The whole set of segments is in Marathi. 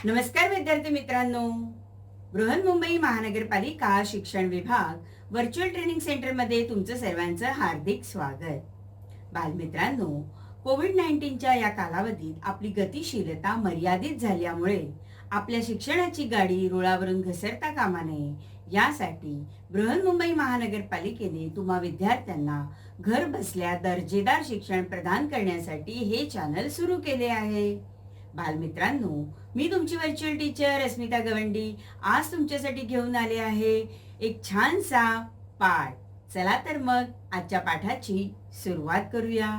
नमस्कार विद्यार्थी मित्रांनो. बृहन्मुंबई महानगरपालिका शिक्षण विभाग व्हर्च्युअल ट्रेनिंग सेंटरमध्ये तुमचं सर्वांचं हार्दिक स्वागत. बालमित्रांनो, कोविड-19च्या या कालावधीत आपली गतिशीलता मर्यादित झाल्यामुळे आपल्या शिक्षणाची गाडी रुळावरून घसरता कामा नये यासाठी बृहन्मुंबई महानगरपालिकेने तुम्हा विद्यार्थ्यांना घर बसल्या दर्जेदार शिक्षण प्रदान करण्यासाठी हे चॅनल सुरू केले आहे. बालमित्रांनो, मी तुमची व्हर्च्युअल टीचर अस्मिता गवंडी आज तुमच्यासाठी घेऊन आले आहे एक छानसा पाठ. चला तर मग आजच्या पाठाची सुरुवात करूया.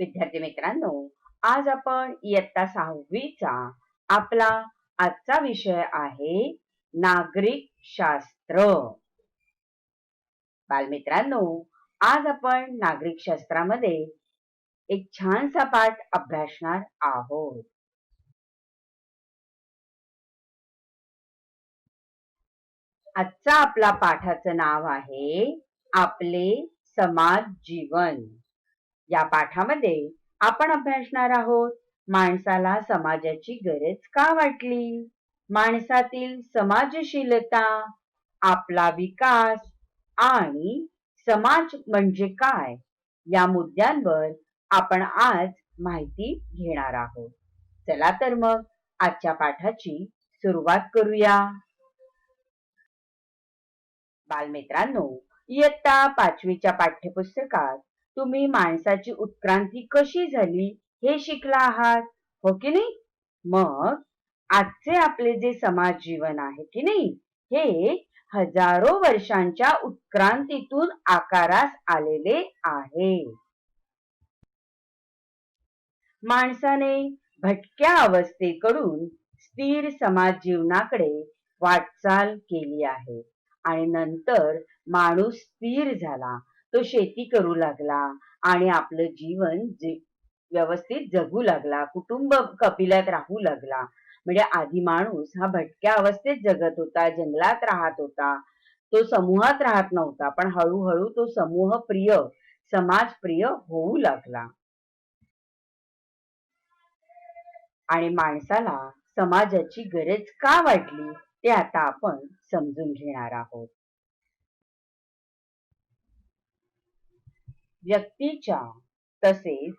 विद्यार्थी मित्रांनो, आज आपण इयत्ता 6वीचा आपला आजचा विषय आहे नागरिक शास्त्र. बालमित्रांनो, आज आपण नागरिक शास्त्रामध्ये एक छानसा पाठ अभ्यासणार आहोत. आजचा आपला पाठाचं नाव आहे आपले समाज जीवन. या पाठामध्ये आपण अभ्यासणार आहोत माणसाला समाजाची गरज का वाटली, माणसातील समाजशीलता, आपला विकास आणि समाज म्हणजे काय या मुद्द्यांवर आपण आज माहिती घेणार आहोत. चला तर मग आजच्या पाठाची सुरुवात करूया. बालमित्रांनो, इयत्ता 5वीच्या पाठ्यपुस्तकात तुम्ही माणसाची उत्क्रांती कशी झाली हे शिकला आहात, हो की नाही? मग आजचे आपले जे समाज जीवन आहे की नाही, हे हजारो वर्षांच्या उत्क्रांतीतून आकारास आलेले आहे. माणसाने भटक्या अवस्थेकडून स्थिर समाज जीवनाकडे वाटचाल केली आहे आणि नंतर माणूस स्थिर झाला, तो शेती करू लागला आणि आपलं जीवन व्यवस्थित जगू लागला, कुटुंब कपिल्यात राहू लागला. म्हणजे आधी माणूस हा भटक्या अवस्थेत जगत होता, जंगलात राहत होता, तो समूहात राहत नव्हता, पण हळूहळू तो समूह प्रिय, समाज प्रिय होऊ लागला. आणि माणसाला समाजाची गरज का वाटली ते आता आपण समजून घेणार आहोत. व्यक्तीच्या तसेच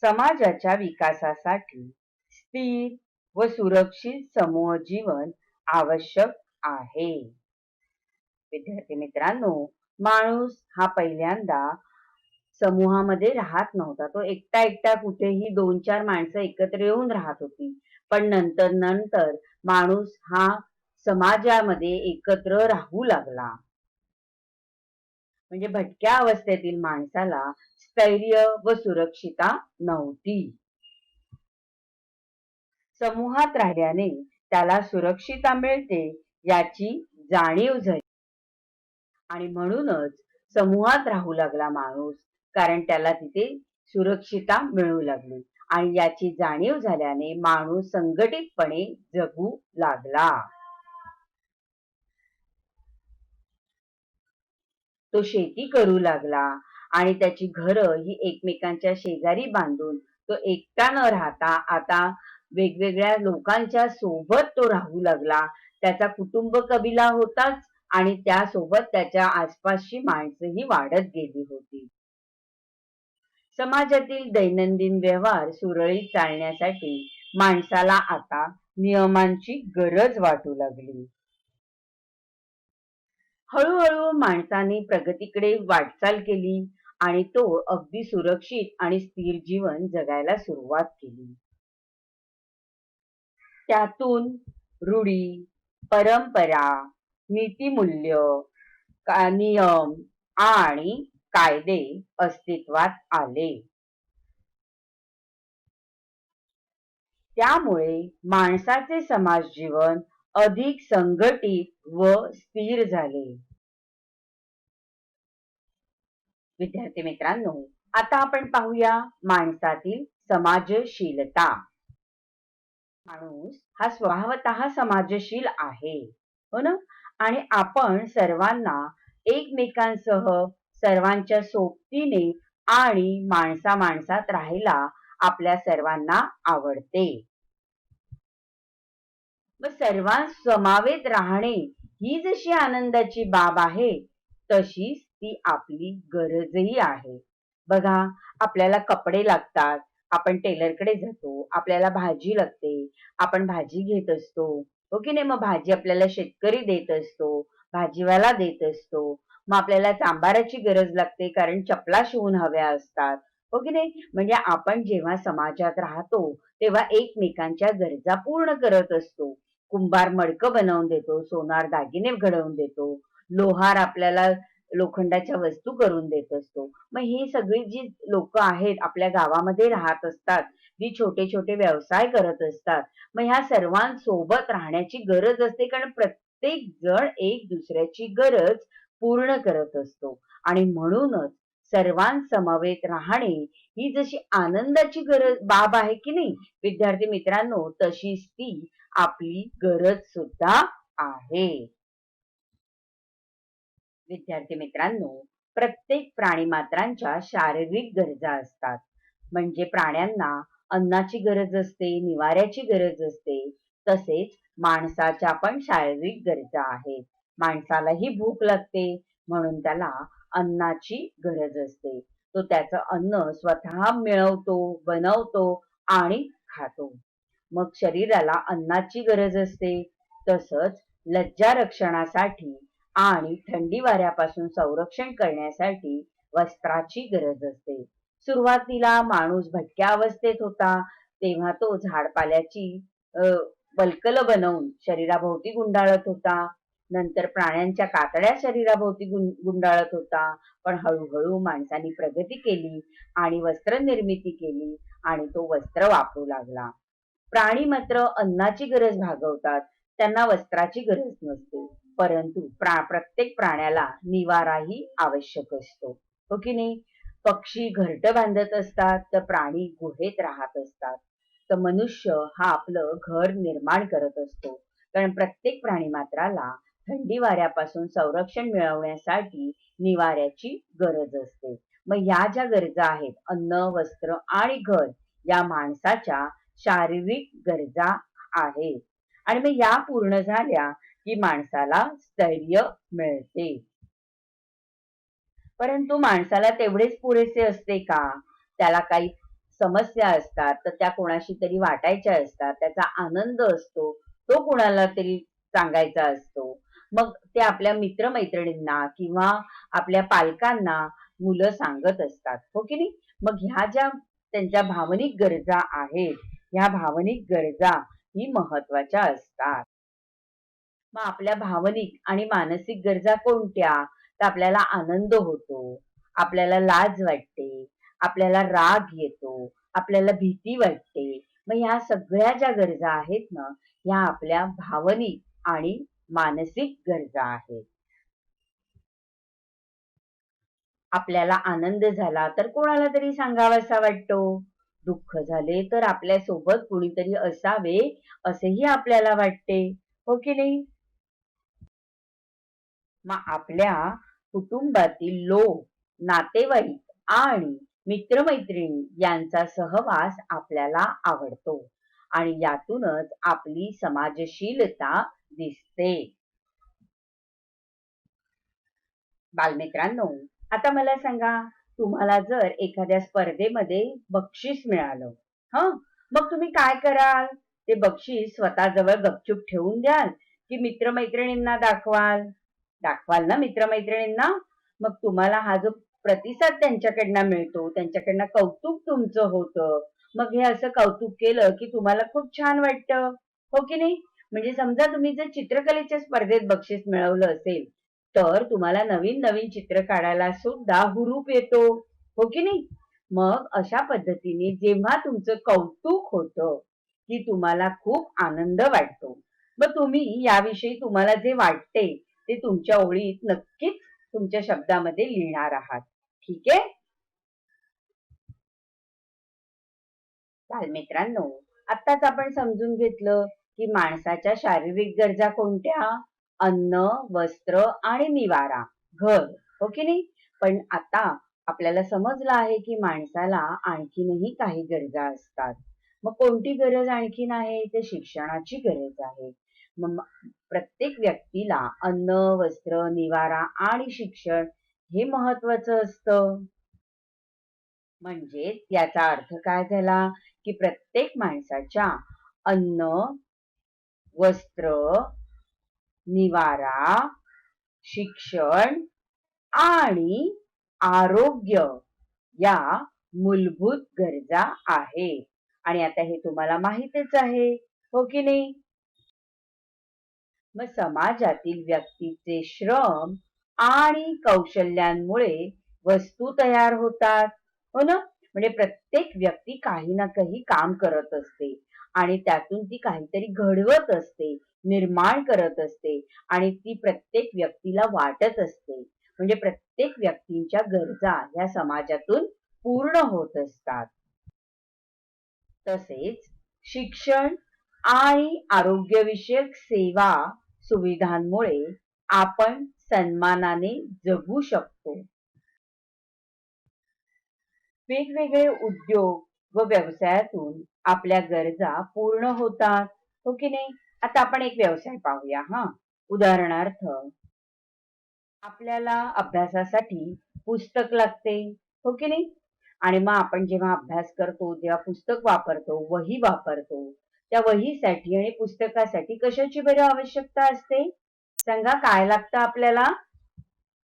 समाजाच्या विकासासाठी स्थिर व सुरक्षित समूह जीवन आवश्यक आहे. विद्यार्थी मित्रांनो, माणूस हा पहिल्यांदा समूहामध्ये राहत नव्हता, तो एकटा एकटा कुठेही 2-4 माणसं एकत्र येऊन राहत होती. पण नंतर नंतर माणूस हा समाजामध्ये एकत्र राहू लागला. म्हणजे भटक्या अवस्थेतील माणसाला स्थैर्य व सुरक्षितता नव्हती. समूहात राहिल्याने त्याला सुरक्षितता मिळते याची जाणीव झाली आणि म्हणूनच समूहात राहू लागला माणूस, कारण त्याला तिथे सुरक्षितता मिळू लागली आणि याची जाणीव झाल्याने माणूस संघटितपणे जगू लागला. तो शेती करू लागला आणि त्याची घरं ही एकमेकांच्या शेजारी बांधून तो एकटा न राहता आता वेगवेगळ्या लोकांच्या सोबत तो राहू लागला. त्याचा कुटुंब कबिला होताच आणि त्यासोबत त्याच्या आसपासची माणसंही वाढत गेली होती. समाजातील दैनंदिन व्यवहार सुरळीत चालण्यासाठी माणसाला आता नियमांची गरज वाटू लागली. हळूहळू माणसाने प्रगतीकडे वाटचाल केली आणि तो अगदी सुरक्षित आणि स्थिर जीवन जगायला सुरुवात केली. त्यातून रूढी, परंपरा, नीतिमूल्य, नियम आणि कायदे अस्तित्वात आले. त्यामुळे माणसाचे समाज जीवन अधिक संघटित व स्थिर झाले. विद्यार्थी मित्रांनो, आता आपण पाहूया माणसातील समाजशीलता. माणूस हा स्वभावतः समाजशील आहे, हो ना? आणि आपण सर्वांना एकमेकांसह सर्वांच्या सोबतीने आणि माणसा माणसात राहायला आपल्या सर्वांना आवडते. मग सर्वांस समवेत राहणे ही जशी आनंदाची बाब आहे, तशीच ती आपली गरजही आहे. बघा, आपल्याला कपडे लागतात, आपण टेलरकडे जातो, आपल्याला भाजी लागते, आपण भाजी घेत असतो, हो की नाही? मग भाजी आपल्याला शेतकरी देत असतो, भाजीवाला देत असतो. मग आपल्याला चांभाराची गरज लागते कारण चपला शिवून हव्या असतात, हो की नाही? म्हणजे आपण जेव्हा समाजात राहतो तेव्हा एकमेकांच्या गरजा पूर्ण करत असतो. कुंभार मडकं बनवून देतो, सोनार दागिने घडवून देतो, लोहार आपल्याला लोखंडाच्या वस्तू करून देत असतो. मग ही सगळी जी लोक आहेत आपल्या गावामध्ये राहत असतात, जी छोटे छोटे व्यवसाय करत असतात, मग ह्या सर्वांसोबत राहण्याची गरज असते कारण प्रत्येक जण एक दुसऱ्याची गरज पूर्ण करत असतो. आणि म्हणूनच सर्वांसमवेत राहणे ही जशी आनंदाची गरज बाब आहे की नाही विद्यार्थी मित्रांनो, तशीच ती आपली गरज सुद्धा आहे. विद्यार्थी मित्रांनो, प्रत्येक प्राणीमात्रांच्या शारीरिक गरजा असतात. म्हणजे प्राण्यांना अन्नाची गरज असते, निवाऱ्याची गरज असते. तसेच माणसाच्या पण शारीरिक गरजा आहेत. माणसालाही भूक लागते, म्हणून त्याला अन्नाची गरज असते. तो त्याचं अन्न स्वतः मिळवतो, बनवतो आणि खातो. मग शरीराला अन्नाची गरज असते. तसंच लज्जा रक्षणासाठी आणि थंडी वाऱ्यापासून संरक्षण करण्यासाठी वस्त्राची गरज असते. सुरुवातीला माणूस भटक्या अवस्थेत होता, तेव्हा तो झाडपाल्याची बलकल बनवून शरीराभोवती गुंडाळत होता. नंतर प्राण्यांच्या कातड्या शरीराभोवती गुंडाळत होता. पण हळूहळू माणसांनी प्रगती केली आणि वस्त्र निर्मिती केली आणि तो वस्त्र वापरू लागला. प्राणी मात्र अन्नाची गरज भागवतात, त्यांना वस्त्राची गरज नसते. परंतु प्रत्येक प्राण्याला निवाराही आवश्यक असतो, हो की नाही? पक्षी घरटं बांधत असतात, तर प्राणी गुहेत राहत असतात. तर मनुष्य हा आपलं घर निर्माण करत असतो. कारण प्रत्येक प्राणी मात्राला थंडी वाऱ्यापासून संरक्षण मिळवण्यासाठी निवाऱ्याची गरज असते. मग या ज्या गरजा आहेत, अन्न, वस्त्र आणि घर, या माणसाच्या शारीरिक गरजा आहेत. आणि मग या पूर्ण झाल्या की माणसाला स्थैर्य मिळते. परंतु माणसाला तेवढेच पुरेसे असते का? त्याला काही समस्या असतात, तर त्या कोणाशी तरी वाटायच्या असतात. त्याचा आनंद असतो, तो कोणाला तरी सांगायचा असतो. मग ते आपल्या मित्रमैत्रिणींना किंवा आपल्या पालकांना मुलं सांगत असतात, हो की नाही? मग ह्या ज्या त्यांच्या भावनिक गरजा आहेत, ह्या भावनिक गरजा ही महत्वाच्या असतात. मग आपल्या भावनिक आणि मानसिक गरजा कोणत्या? तर आपल्याला आनंद होतो, आपल्याला लाज वाटते, आपल्याला राग येतो, आपल्याला भीती वाटते. मग ह्या सगळ्या ज्या गरजा आहेत ना, ह्या आपल्या भावनिक आणि मानसिक गरजा आहेत. आपल्याला आनंद झाला तर कोणाला तरी सांगावासा वाटतो. दुःख झाले तर आपल्या सोबत कुणीतरी असावे असेही आपल्याला वाटते, हो की नाही? मग आपल्या कुटुंबातील लोक, नातेवाईक आणि मित्रमैत्रिणी यांचा सहवास आपल्याला आवडतो आणि यातूनच आपली समाजशीलता दिसते. बालमित्रांनो, आता मला सांगा, तुम्हाला जर एखाद्या स्पर्धेमध्ये बक्षीस मिळालं, हं, मग तुम्ही काय कराल? ते बक्षीस स्वतःजवळ गपचूप ठेवून द्याल की मित्रमैत्रिणींना दाखवाल? दाखवाल ना मित्रमैत्रिणींना? मग तुम्हाला हा जो प्रतिसाद त्यांच्याकडनं मिळतो, त्यांच्याकडनं कौतुक तुमचं होतं. मग हे असं कौतुक केलं की तुम्हाला खूप छान वाटतं, हो की नाही? म्हणजे समजा तुम्ही जर चित्रकलेच्या स्पर्धेत बक्षीस मिळवलं असेल, तर तुम्हाला नवीन नवीन चित्र काढायला सुद्धा हुरूप येतो, हो की नाही? मग अशा पद्धतीने जेव्हा तुमचं कौतुक होतं, की तुम्हाला खूप आनंद वाटतो. मग तुम्ही याविषयी तुम्हाला जे वाटते ते तुमच्या ओळीत नक्कीच तुमच्या शब्दामध्ये लिहिणार आहात. ठीक आहे? बालमित्रांनो, आत्ताच आपण समजून घेतलं की माणसाच्या शारीरिक गरजा कोणत्या? अन्न, वस्त्र आणि निवारा, घर, हो की नाही? पण आता आपल्याला समजलं आहे की माणसाला आणखीनही काही गरजा असतात. मग कोणती गरज आणखीन आहे? ते शिक्षणाची गरज आहे. मग प्रत्येक व्यक्तीला अन्न, वस्त्र, निवारा आणि शिक्षण हे महत्वाचं असतं. म्हणजेच याचा अर्थ काय झाला की प्रत्येक माणसाच्या अन्न, वस्त्र, निवारा, शिक्षण आणि आरोग्य या मूलभूत गरजा आहेत. आणि आता हे तुम्हाला माहीतच आहे, हो की नाही? मग समाजातील व्यक्तीचे श्रम आणि कौशल्यांमुळे वस्तू तयार होतात, हो ना? म्हणजे प्रत्येक व्यक्ती काही ना काही काम करत असते आणि त्यातून ती काहीतरी घडवत असते, निर्माण करत असते आणि ती प्रत्येक व्यक्तीला वाटत असते. म्हणजे प्रत्येक व्यक्तींच्या गरजा या समाजातून पूर्ण होत असतात. तसेच शिक्षण आणि आरोग्यविषयक सेवा सुविधांमुळे आपण सन्मानाने जगू शकतो. वेगवेगळे उद्योग व व्यवसायातून आपल्या गरजा पूर्ण होतात, हो की नाही? आता आपण एक व्यवसाय पाहूया हा. उदाहरणार्थ, आपल्याला अभ्यासासाठी पुस्तक लागते, हो की नाही? आणि मग आपण जेव्हा अभ्यास करतो, जेव्हा पुस्तक वापरतो, वही वापरतो, त्या वहीसाठी आणि पुस्तकासाठी कशाची बरं आवश्यकता असते? सांगा काय लागतं आपल्याला?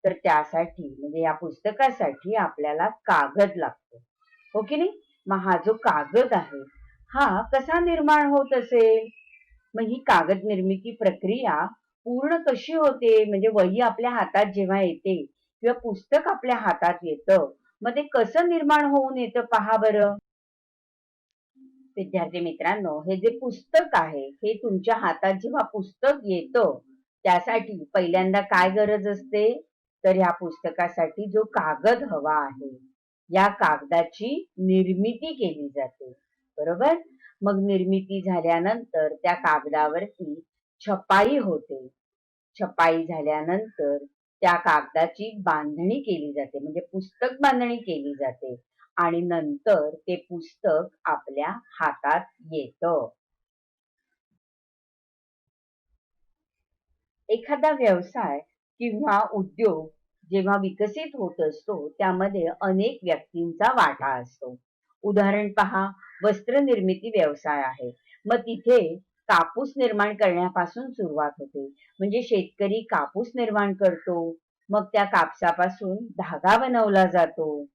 तर त्यासाठी म्हणजे या पुस्तकासाठी आपल्याला कागद लागतो, हो की नाही? मग हा जो कागद आहे, हा कसा निर्माण होत असेल? मग ही कागद निर्मिती प्रक्रिया पूर्ण कशी होते? म्हणजे वही आपल्या हातात जेव्हा येते किंवा पुस्तक आपल्या हातात येतं, मग ते कसं निर्माण होऊन येतं पहा बरं. विद्यार्थी मित्रांनो, हे जे पुस्तक आहे, हे तुमच्या हातात जेव्हा पुस्तक येतं, त्यासाठी पहिल्यांदा काय गरज असते? तर ह्या पुस्तकासाठी जो कागद हवा आहे, या कागदाची निर्मिती केली जाते, बरोबर? मग निर्मिती झाल्यानंतर त्या कागदावरती छपाई होते. छपाई झाल्यानंतर त्या कागदाची बांधणी केली जाते, म्हणजे पुस्तक बांधणी केली जाते आणि नंतर ते पुस्तक आपल्या हातात येतं. एखादा व्यवसाय किंवा उद्योग जेव्हा विकसित होत असतो, त्यामध्ये अनेक व्यक्तींचा वाटा असतो. उदाहरण पहा, वस्त्र निर्मिती व्यवसाय आहे. मग तिथे कापूस निर्माण करण्यापासून सुरुवात होते. म्हणजे शेतकरी कापूस निर्माण करतो, मग त्या कापसापासून धागा बनवला जातो.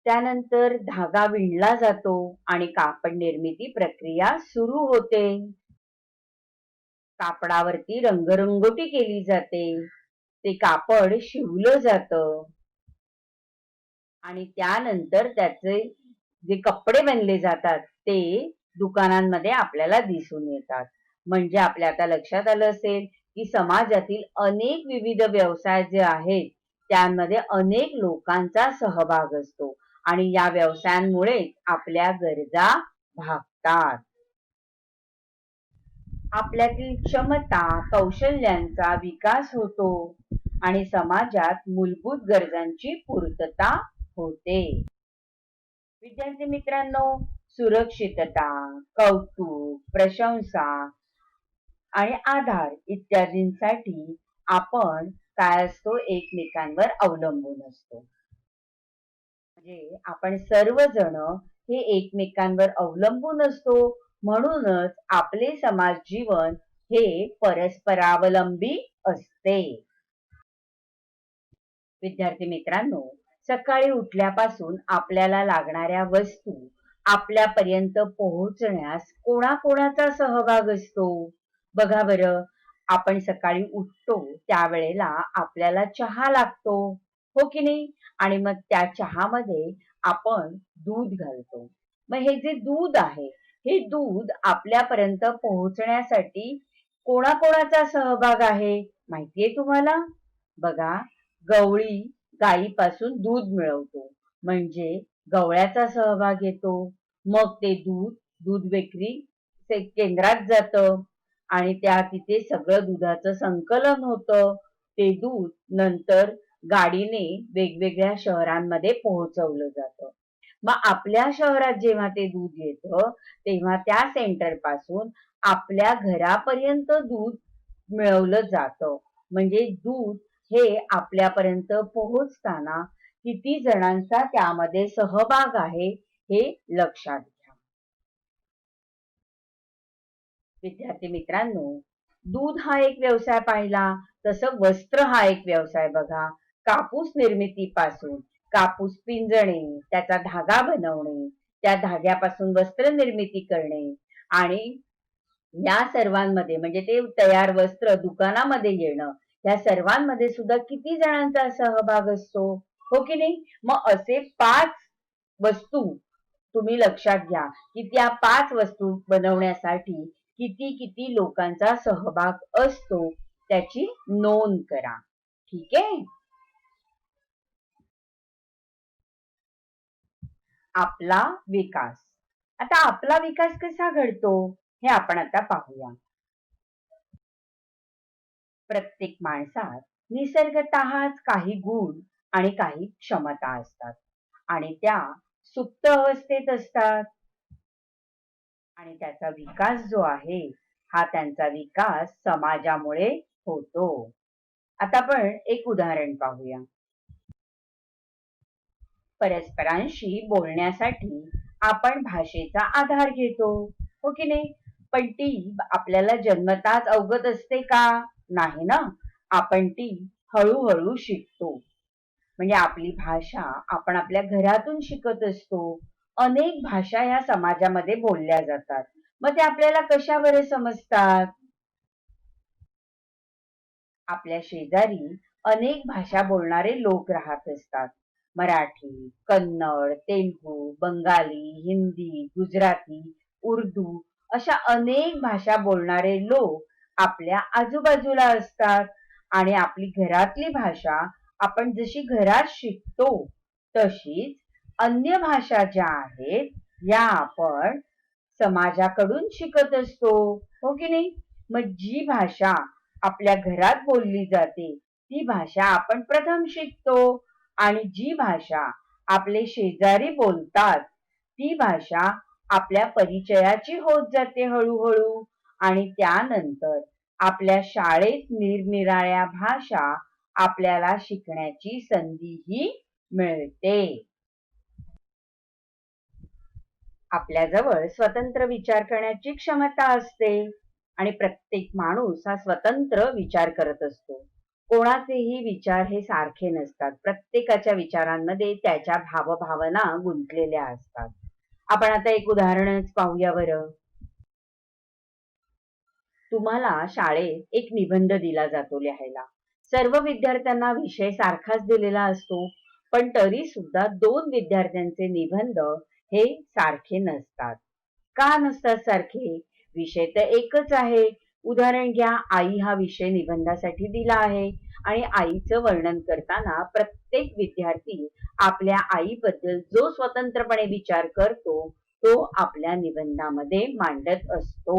त्यानंतर धागा विणला जातो आणि कापड निर्मिती प्रक्रिया सुरू होते. कापडावरती रंगरंगोटी केली जाते. ते कापड शिवलं जातं आणि त्यानंतर त्याचे जे कपडे बनले जातात ते दुकानांमध्ये आपल्याला दिसून येतात. म्हणजे आपल्या आता लक्षात आलं असेल की समाजातील अनेक विविध व्यवसाय जे आहेत त्यामध्ये अनेक लोकांचा सहभाग असतो आणि या व्यवसायांमुळे आपल्या गरजा भागतात. आपल्यातील क्षमता, कौशल्यांचा विकास होतो आणि समाजात मूलभूत गरजांची पूर्तता होते. विद्यार्थी मित्रांनो, सुरक्षितता, कौतुक, प्रशंसा आणि आधार इत्यादींसाठी आपण काय असतो? एकमेकांवर अवलंबून असतो. म्हणजे आपण सर्वजण हे एकमेकांवर अवलंबून असतो, म्हणूनच आपले समाज जीवन हे परस्परावलंबी असते. विद्यार्थी मित्रांनो, सकाळी उठल्यापासून आपल्याला लागणाऱ्या वस्तू आपल्यापर्यंत पोहोचण्यास कोणाकोणाचा सहभाग असतो? बघा बरं, आपण सकाळी उठतो त्यावेळेला आपल्याला चहा लागतो, हो की नाही? आणि मग त्या चहामध्ये आपण दूध घालतो. मग हे जे दूध आहे, हे दूध आपल्यापर्यंत पोहोचण्यासाठी कोणाकोणाचा सहभाग आहे माहितीये तुम्हाला? बघा, गवळी गायीपासून दूध मिळवतो, म्हणजे गवळ्याचा सहभाग येतो. मग ते दूध विक्री केंद्रात जातं आणि तिथे सगळं दुधाचं संकलन होतं. ते दूध नंतर गाडीने वेगवेगळ्या शहरांमध्ये पोहोचवलं जातं. मग आपल्या शहरात जेव्हा ते दूध येतं तेव्हा त्या सेंटर पासून आपल्या घरापर्यंत दूध मिळवलं जातं. म्हणजे दूध हे आपल्यापर्यंत पोहोचताना किती जणांचा त्यामध्ये सहभाग आहे हे लक्षात घ्या. विद्यार्थी मित्रांनो, दूध हा एक व्यवसाय पाहिला, तसं वस्त्र हा एक व्यवसाय बघा. कापूस निर्मितीपासून कापूस पिंजणे, त्याचा धागा बनवणे, त्या धाग्यापासून वस्त्र निर्मिती करणे आणि या सर्वांमध्ये म्हणजे ते तयार वस्त्र दुकानामध्ये येणं, या सर्वांमध्ये सुद्धा किती जणांचा सहभाग असतो, हो की नाही? मग असे 5 वस्तू तुम्ही लक्षात घ्या की त्या 5 वस्तू बनवण्यासाठी किती किती लोकांचा सहभाग असतो, त्याची नोंद करा. ठीक आहे? आपला विकास. आता आपला विकास कसा घडतो हे आपण आता पाहूया. प्रत्येक माणसात निसर्गतःच काही गुण आणि काही क्षमता असतात आणि त्या सुप्त अवस्थेत असतात आणि त्याचा विकास जो आहे हा त्यांचा विकास समाजामुळे होतो. आता आपण एक उदाहरण पाहूया. परस्परांशी बोलण्यासाठी आपण भाषेचा आधार घेतो, हो की नाही? पण ती आपल्याला जन्मताच अवगत असते का? नाही ना. आपण ती हळूहळू शिकतो. म्हणजे आपली भाषा आपण आपल्या घरातून शिकत असतो. अनेक भाषा या समाजामध्ये बोलल्या जातात. मग ते आपल्याला कशा बरे समजतात? आपल्या शेजारी अनेक भाषा बोलणारे लोक राहत असतात. मराठी, कन्नड, तेलुगू, बंगाली, हिंदी, गुजराती, उर्दू अशा अनेक भाषा बोलणारे लोक आपल्या आजूबाजूला असतात आणि आपली घरातली भाषा आपण जशी घरात शिकतो तशीच अन्य भाषा ज्या आहेत या आपण समाजाकडून शिकत असतो, हो की नाही? मग जी भाषा आपल्या घरात बोलली जाते ती भाषा आपण प्रथम शिकतो आणि जी भाषा आपले शेजारी बोलतात ती भाषा आपल्या परिचयाची होत जाते हळूहळू आणि त्यानंतर आपल्या शाळेत निरनिराळ्या भाषा आपल्याला शिकण्याची संधीही मिळते. आपल्याजवळ स्वतंत्र विचार करण्याची क्षमता असते आणि प्रत्येक माणूस हा स्वतंत्र विचार करत असतो. कोणाचेही विचार हे सारखे नसतात. प्रत्येकाच्या विचारांमध्ये त्याच्या भावभावना गुंतलेल्या असतात. आपण आता एक उदाहरणच पाहूया बरं. तुम्हाला शाळेत एक निबंध दिला जातो लिहायला. सर्व विद्यार्थ्यांना विषय सारखाच दिलेला असतो, पण तरी सुद्धा 2 विद्यार्थ्यांचे निबंध हे सारखे नसतात. का नसतात सारखे? विषय तर एकच आहे. उदाहरण घ्या, आई हा विषय निबंधासाठी दिला आहे आणि आईचं वर्णन करताना प्रत्येक विद्यार्थी आपल्या आईबद्दल जो स्वतंत्रपणे विचार करतो, तो आपल्या निबंधामध्ये मांडत असतो.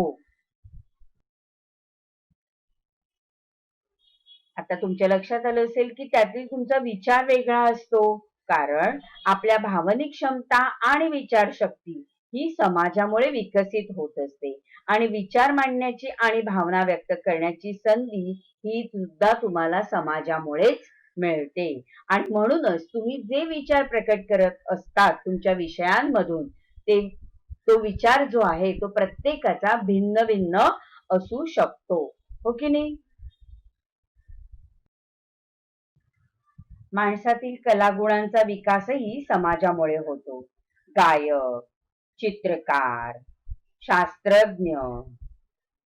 आता तुमच्या लक्षात आलं असेल की त्यातील तुमचा विचार वेगळा असतो, कारण आपल्या भावनिक क्षमता आणि विचारशक्ती ही समाजामुळे विकसित होत असते आणि विचार मांडण्याची आणि भावना व्यक्त करण्याची संधी ही सुद्धा तुम्हाला समाजामुळेच मिळते आणि म्हणूनच तुम्ही जे विचार प्रकट करत असतात तुमच्या विषयांमधून ते तो विचार जो आहे तो प्रत्येकाचा भिन्न भिन्न असू शकतो, हो की नाही? माणसातील कलागुणांचा विकासही समाजामुळे होतो. गायक, चित्रकार, शास्त्रज्ञ,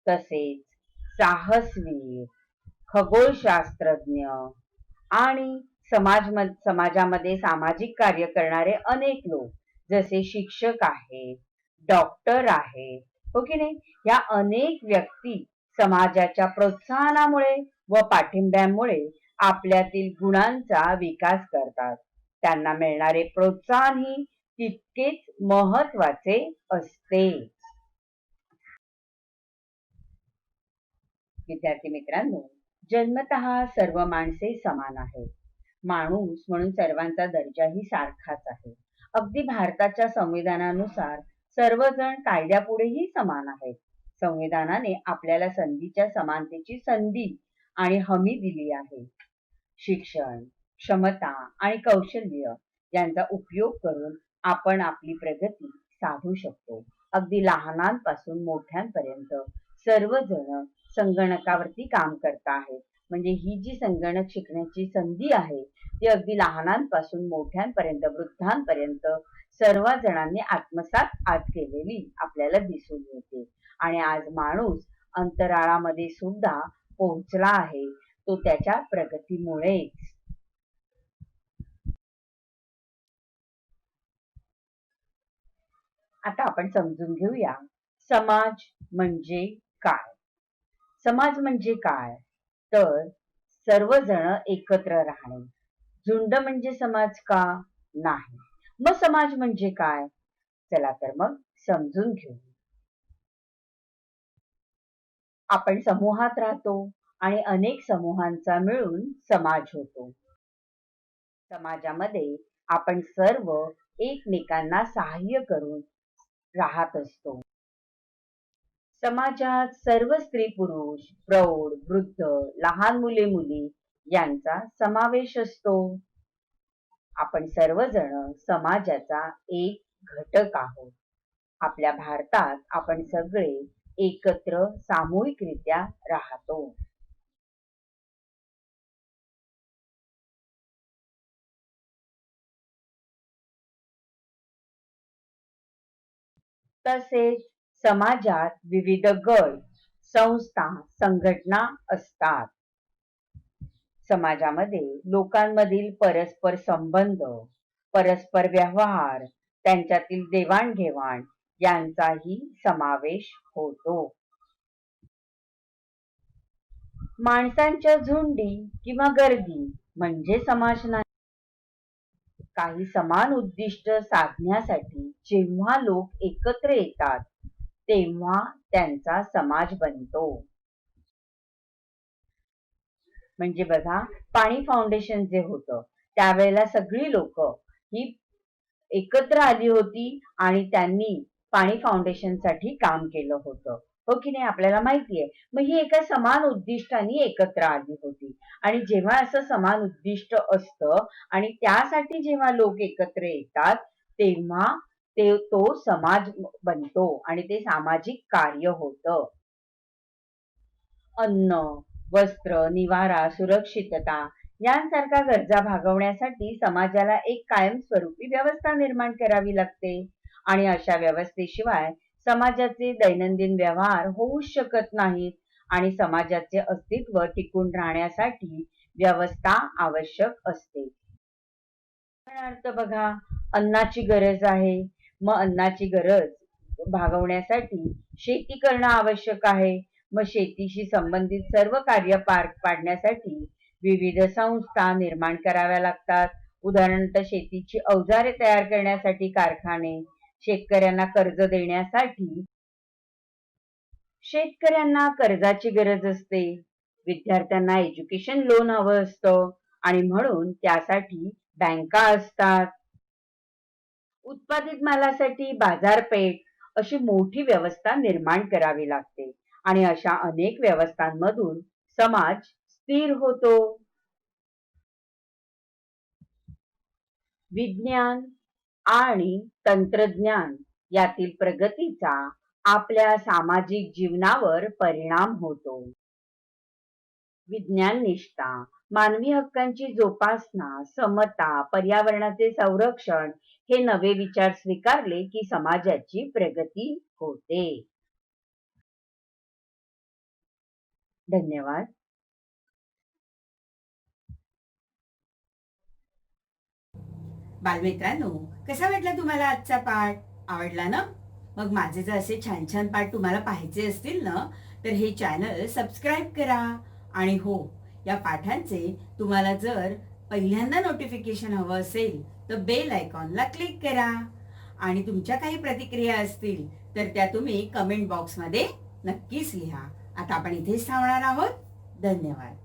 तसेच साहसवीर, खगोलशास्त्रज्ञ आणि समाजामध्ये सामाजिक कार्य करणारे अनेक लोक जसे शिक्षक आहेत, डॉक्टर आहेत, हो की नाही? या अनेक व्यक्ती समाजाच्या प्रोत्साहनामुळे व पाठिंब्यामुळे आपल्यातील गुणांचा विकास करतात. त्यांना मिळणारे प्रोत्साहनही तितकेच महत्वाचे असते. विद्यार्थी मित्रांनो, जन्मतः सर्व माणसे समान आहेत. माणूस म्हणून सर्वांचा दर्जाही सारखाच आहे. अगदी भारताच्या संविधानानुसार सर्वजण कायद्यापुढेही समान आहेत. संविधानाने आपल्याला संधीच्या समानतेची संधी आणि हमी दिली आहे. शिक्षण, क्षमता आणि कौशल्य यांचा उपयोग करून आपण आपली प्रगती साधू शकतो. अगदी लहानांपासून मोठ्यांपर्यंत सर्वजण संगणकावरती काम करत आहेत. म्हणजे ही जी संगणक शिकण्याची संधी आहे ती अगदी लहानांपासून मोठ्यांपर्यंत, वृद्धांपर्यंत सर्व जणांनी आत्मसात आज केलेली आपल्याला दिसून येते. आणि आज माणूस अंतराळामध्ये सुद्धा पोहोचला आहे, तो त्याच्या प्रगतीमुळेच. आता आपण समजून घेऊया समाज म्हणजे काय. समाज म्हणजे काय, तर सर्वजण एकत्र राहणे. झुंड म्हणजे समाज का? नाही. मग समाज म्हणजे काय? चला तर मग समजून घेऊ. आपण समूहात राहतो आणि अनेक समूहांचा मिळून समाज होतो. समाजामध्ये आपण सर्व एकमेकांना सहाय्य करून राहत असतो. समाजात सर्व स्त्री पुरुष, प्रौढ, वृद्ध, लहान मुले मुली यांचा समावेश असतो. आपण सर्वजण समाजाचा एक घटक आहोत. आपल्या भारतात आपण सगळे एकत्र सामूहिकरित्या राहतो. तसेच समाजात विविध गट, संस्था, संघटना असतात. समाजामध्ये लोकांमधील परस्पर संबंध, परस्पर व्यवहार, त्यांच्यातील देवाणघेवाण यांचाही समावेश होतो. माणसांच्या झुंडी किंवा गर्दी म्हणजे समाज नाही. काही समान उद्दिष्ट साधण्यासाठी जेव्हा लोक एकत्र येतात तेव्हा त्यांचा समाज बनतो. म्हणजे बघा, पाणी फाउंडेशन जे होतं त्यावेळेला सगळी लोक ही एकत्र आली होती आणि त्यांनी पाणी फाउंडेशन साठी काम केलं होतं. हो की नाही? आपल्याला माहिती आहे. मग ही एका समान उद्दिष्टाने एकत्र आली होती. आणि जेव्हा असं समान उद्दिष्ट असतं आणि त्यासाठी जेव्हा लोक एकत्र येतात तेव्हा तो समाज बनतो आणि ते सामाजिक कार्य होतं. अन्न, वस्त्र, निवारा, सुरक्षितता यांसारख्या गरजा भागवण्यासाठी समाजाला एक कायमस्वरूपी व्यवस्था निर्माण करावी लागते. आणि अशा व्यवस्थेशिवाय समाजाचे दैनंदिन व्यवहार होऊच शकत नाहीत. आणि समाजाचे अस्तित्व टिकून राहण्यासाठी व्यवस्था आवश्यक असते. उदाहरणार्थ बघा, अन्नाची गरज आहे. मग अन्नाची गरज भागवण्यासाठी शेती करणं आवश्यक आहे. मग शेतीशी संबंधित सर्व कार्य पार पाडण्यासाठी विविध संस्था निर्माण कराव्या लागतात. उदाहरणार्थ शेतीची अवजारे तयार करण्यासाठी कारखाने, शेतकऱ्यांना कर्ज देण्यासाठी शेतकऱ्यांना कर्जाची गरज असते. विद्यार्थ्यांना एज्युकेशन लोन हवं असतं आणि म्हणून त्यासाठी बँका असतात. उत्पादित मालासाठी बाजारपेठ अशी मोठी व्यवस्था निर्माण करावी लागते. आणि अशा अनेक व्यवस्थांमधून समाज स्थिर होतो. विज्ञान आणि तंत्रज्ञान यातील प्रगतीचा आपल्या सामाजिक जीवनावर परिणाम होतो. विज्ञान निष्ठा, मानवी हक्कांची जोपासना, समता, पर्यावरणाचे संरक्षण हे नवे विचार स्वीकारले की समाजाची प्रगती होते. धन्यवाद. बालमित्रांनो, कसा वाटला तुम्हाला आजचा पाठ? आवडला ना? मग माझे जर असे छान छान पाठ तुम्हाला पाहायचे असतील ना, तर हे चॅनल सबस्क्राईब करा. आणि हो, या पाठांचे तुम्हाला जर पहिल्यांदा नोटिफिकेशन हवं असेल तर बेल आयकॉनला क्लिक करा. आणि तुमच्या काही प्रतिक्रिया असतील तर त्या तुम्ही कमेंट बॉक्समध्ये नक्कीच लिहा. आता आपण इथेच थांबणार आहोत. धन्यवाद.